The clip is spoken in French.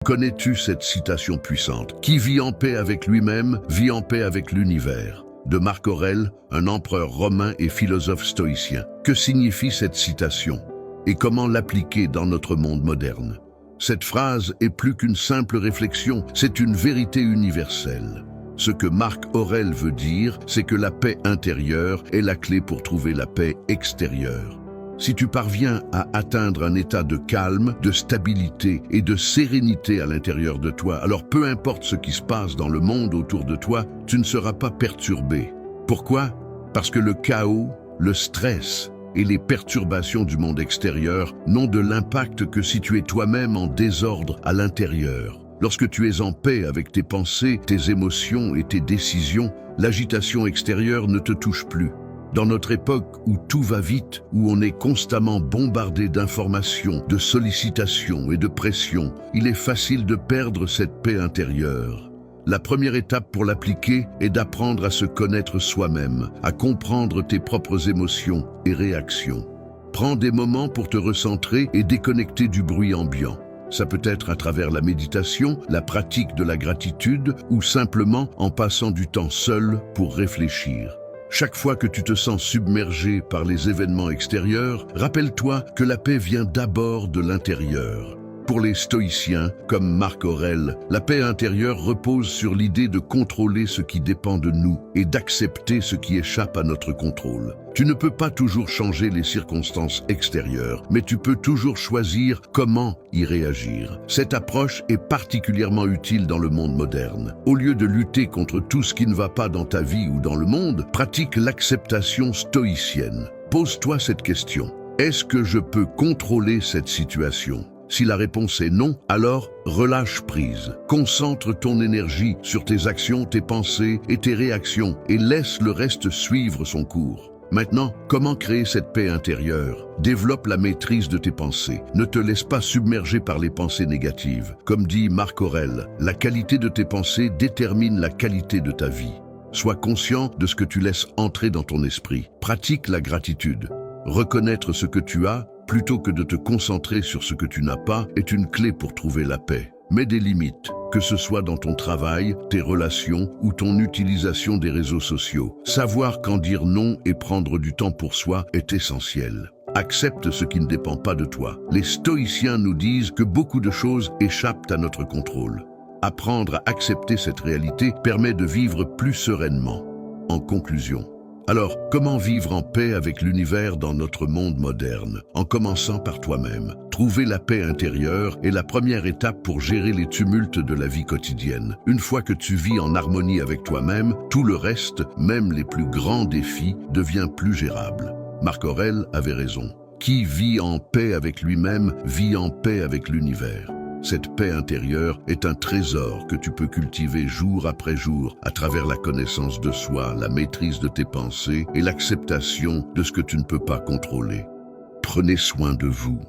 Connais-tu cette citation puissante? Qui vit en paix avec lui-même, vit en paix avec l'univers. De Marc Aurèle, un empereur romain et philosophe stoïcien. Que signifie cette citation? Et comment l'appliquer dans notre monde moderne? Cette phrase est plus qu'une simple réflexion, c'est une vérité universelle. Ce que Marc Aurèle veut dire, c'est que la paix intérieure est la clé pour trouver la paix extérieure. Si tu parviens à atteindre un état de calme, de stabilité et de sérénité à l'intérieur de toi, alors peu importe ce qui se passe dans le monde autour de toi, tu ne seras pas perturbé. Pourquoi? Parce que le chaos, le stress et les perturbations du monde extérieur n'ont de l'impact que si tu es toi-même en désordre à l'intérieur. Lorsque tu es en paix avec tes pensées, tes émotions et tes décisions, l'agitation extérieure ne te touche plus. Dans notre époque où tout va vite, où on est constamment bombardé d'informations, de sollicitations et de pressions, il est facile de perdre cette paix intérieure. La première étape pour l'appliquer est d'apprendre à se connaître soi-même, à comprendre tes propres émotions et réactions. Prends des moments pour te recentrer et déconnecter du bruit ambiant. Ça peut être à travers la méditation, la pratique de la gratitude ou simplement en passant du temps seul pour réfléchir. Chaque fois que tu te sens submergé par les événements extérieurs, rappelle-toi que la paix vient d'abord de l'intérieur. Pour les stoïciens, comme Marc Aurèle, la paix intérieure repose sur l'idée de contrôler ce qui dépend de nous et d'accepter ce qui échappe à notre contrôle. Tu ne peux pas toujours changer les circonstances extérieures, mais tu peux toujours choisir comment y réagir. Cette approche est particulièrement utile dans le monde moderne. Au lieu de lutter contre tout ce qui ne va pas dans ta vie ou dans le monde, pratique l'acceptation stoïcienne. Pose-toi cette question. Est-ce que je peux contrôler cette situation ? Si la réponse est non, alors relâche prise. Concentre ton énergie sur tes actions, tes pensées et tes réactions et laisse le reste suivre son cours. Maintenant, comment créer cette paix intérieure? Développe la maîtrise de tes pensées. Ne te laisse pas submerger par les pensées négatives. Comme dit Marc Aurèle, la qualité de tes pensées détermine la qualité de ta vie. Sois conscient de ce que tu laisses entrer dans ton esprit. Pratique la gratitude. Reconnaître ce que tu as, plutôt que de te concentrer sur ce que tu n'as pas, est une clé pour trouver la paix. Mets des limites, que ce soit dans ton travail, tes relations ou ton utilisation des réseaux sociaux. Savoir quand dire non et prendre du temps pour soi est essentiel. Accepte ce qui ne dépend pas de toi. Les stoïciens nous disent que beaucoup de choses échappent à notre contrôle. Apprendre à accepter cette réalité permet de vivre plus sereinement. En conclusion, alors, comment vivre en paix avec l'univers dans notre monde moderne? En commençant par toi-même. Trouver la paix intérieure est la première étape pour gérer les tumultes de la vie quotidienne. Une fois que tu vis en harmonie avec toi-même, tout le reste, même les plus grands défis, devient plus gérable. Marc Aurèle avait raison. Qui vit en paix avec lui-même, vit en paix avec l'univers. Cette paix intérieure est un trésor que tu peux cultiver jour après jour à travers la connaissance de soi, la maîtrise de tes pensées et l'acceptation de ce que tu ne peux pas contrôler. Prenez soin de vous.